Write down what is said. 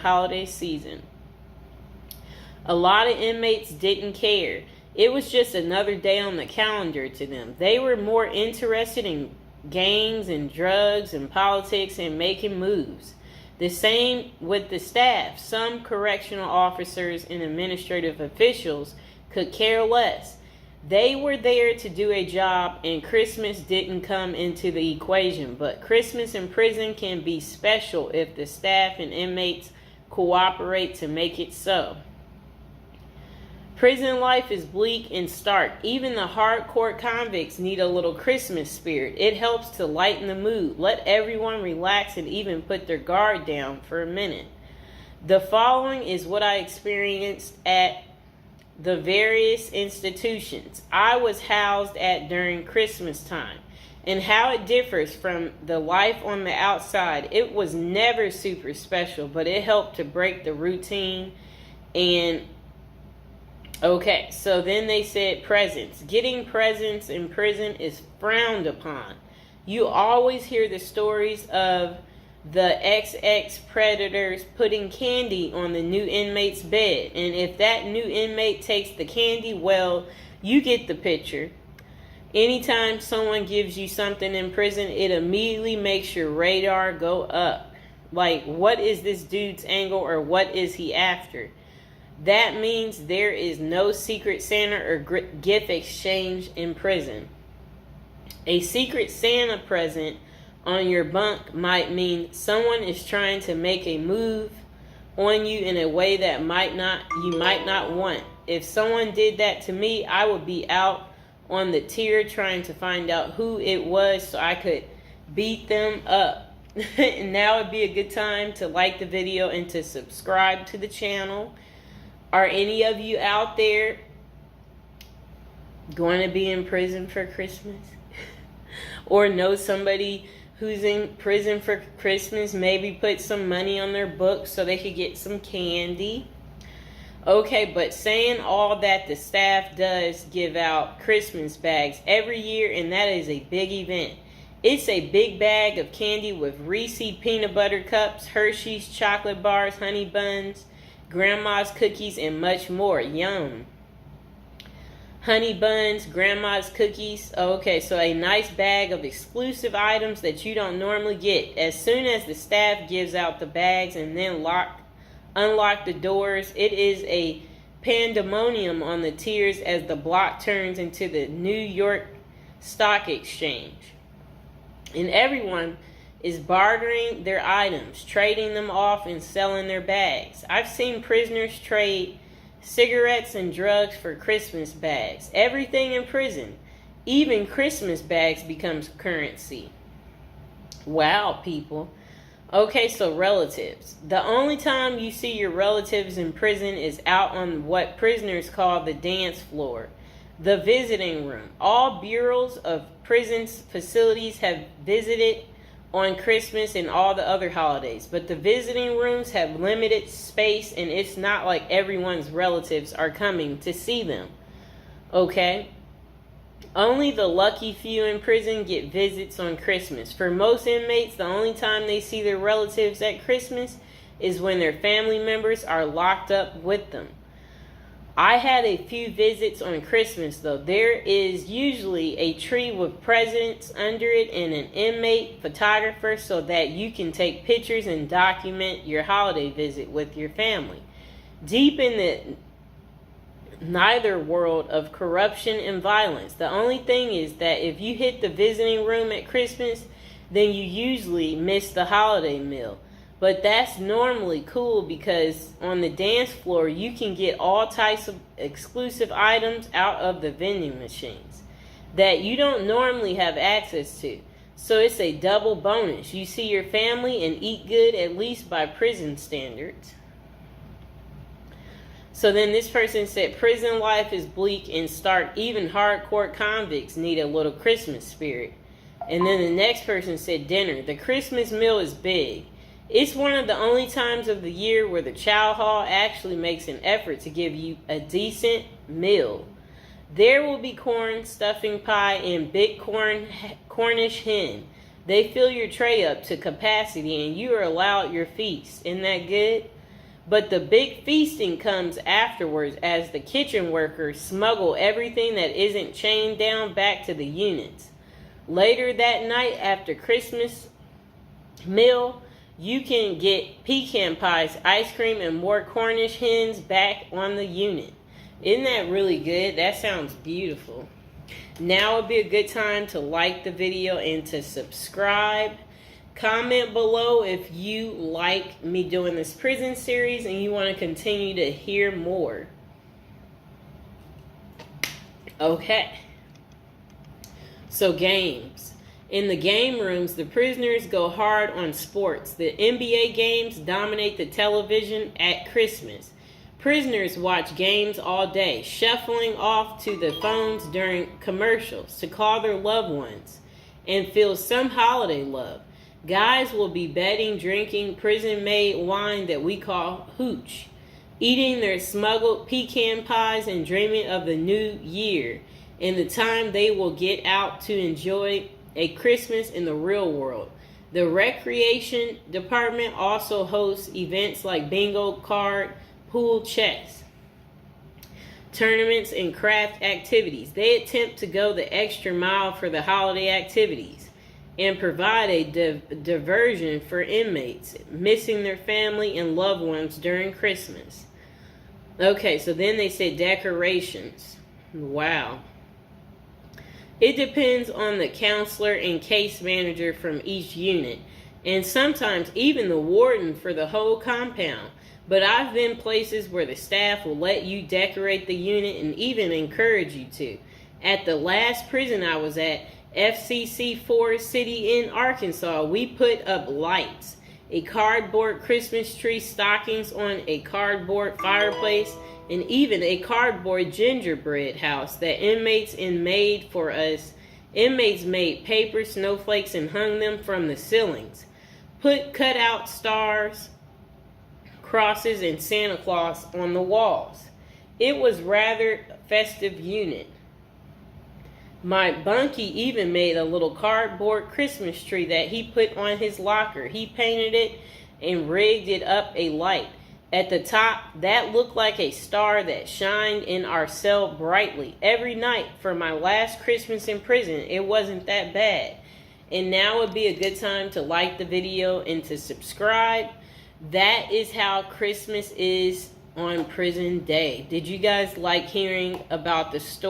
holiday season. A lot of inmates didn't care. It was just another day on the calendar to them. They were more interested in gangs and drugs and politics and making moves. The same with the staff. Some correctional officers and administrative officials could care less. They were there to do a job, and Christmas didn't come into the equation. But Christmas in prison can be special if the staff and inmates cooperate to make it so. Prison life is bleak and stark. Even the hardcore convicts need a little Christmas spirit. It helps to lighten the mood, let everyone relax, and even put their guard down for a minute. The following is what I experienced at the various institutions I was housed at during Christmas time, and how it differs from the life on the outside. It was never super special, but it helped to break the routine. And okay, so then they said presents. Getting presents in prison is frowned upon. You always hear the stories of the XX predators putting candy on the new inmate's bed. And if that new inmate takes the candy, well, you get the picture. Anytime someone gives you something in prison, it immediately makes your radar go up. Like, what is this dude's angle, or what is he after? That means there is no secret Santa or gift exchange in prison. A secret Santa present on your bunk might mean someone is trying to make a move on you in a way that you might not want. If someone did that to me, I would be out on the tier trying to find out who it was so I could beat them up. And now would be a good time to like the video and to subscribe to the channel. Are any of you out there going to be in prison for Christmas? Or know somebody who's in prison for Christmas? Maybe put some money on their books so they could get some candy. Okay, but saying all that, the staff does give out Christmas bags every year, and that is a big event. It's a big bag of candy with Reese's peanut butter cups, Hershey's chocolate bars, honey buns, grandma's cookies, and much more. Yum. Honey buns, grandma's cookies. Okay, so a nice bag of exclusive items that you don't normally get. As soon as the staff gives out the bags and then unlock the doors, it is a pandemonium on the tiers as the block turns into the New York Stock Exchange. And everyone is bartering their items, trading them off and selling their bags. I've seen prisoners trade cigarettes and drugs for Christmas bags. Everything in prison, even Christmas bags, becomes currency. Wow, people. Okay, so relatives. The only time you see your relatives in prison is out on what prisoners call the dance floor, the visiting room. All bureaus of prison facilities have visited on Christmas and all the other holidays, but the visiting rooms have limited space, and it's not like everyone's relatives are coming to see them. Okay? Only the lucky few in prison get visits on Christmas. For most inmates, the only time they see their relatives at Christmas is when their family members are locked up with them. I had a few visits on Christmas, though. There is usually a tree with presents under it and an inmate photographer so that you can take pictures and document your holiday visit with your family. Deep in the neither world of corruption and violence, the only thing is that if you hit the visiting room at Christmas, then you usually miss the holiday meal. But that's normally cool because on the dance floor, you can get all types of exclusive items out of the vending machines that you don't normally have access to. So it's a double bonus. You see your family and eat good, at least by prison standards. So then this person said, prison life is bleak and stark. Even hardcore convicts need a little Christmas spirit. And then the next person said, dinner. The Christmas meal is big. It's one of the only times of the year where the chow hall actually makes an effort to give you a decent meal. There will be corn, stuffing pie, and big Cornish hen. They fill your tray up to capacity and you are allowed your feast. Isn't that good? But the big feasting comes afterwards as the kitchen workers smuggle everything that isn't chained down back to the units. Later that night after Christmas meal, you can get pecan pies, ice cream, and more Cornish hens back on the unit. Isn't that really good? That sounds beautiful. Now would be a good time to like the video and to subscribe. Comment below if you like me doing this prison series and you want to continue to hear more. Okay. So games. In the game rooms, the prisoners go hard on sports. The NBA games dominate the television at Christmas. Prisoners watch games all day, shuffling off to the phones during commercials to call their loved ones and feel some holiday love. Guys will be betting, drinking prison-made wine that we call hooch, eating their smuggled pecan pies and dreaming of the new year and the time they will get out to enjoy a Christmas in the real world. The recreation department also hosts events like bingo card, pool, chess, tournaments, and craft activities. They attempt to go the extra mile for the holiday activities and provide a diversion for inmates missing their family and loved ones during Christmas. Okay, so then they say decorations. Wow. It depends on the counselor and case manager from each unit, and sometimes even the warden for the whole compound. But I've been places where the staff will let you decorate the unit and even encourage you to. At the last prison I was at, FCC Forest City in Arkansas, we put up lights, a cardboard Christmas tree, stockings on a cardboard fireplace, and even a cardboard gingerbread house that inmates made for us. Inmates made paper snowflakes and hung them from the ceilings. Put cutout stars, crosses, and Santa Claus on the walls. It was rather festive unit. My bunkie even made a little cardboard Christmas tree that he put on his locker. He painted it and rigged it up a light. At the top, that looked like a star that shined in our cell brightly. Every night for my last Christmas in prison, it wasn't that bad. And now would be a good time to like the video and to subscribe. That is how Christmas is on prison day. Did you guys like hearing about the story?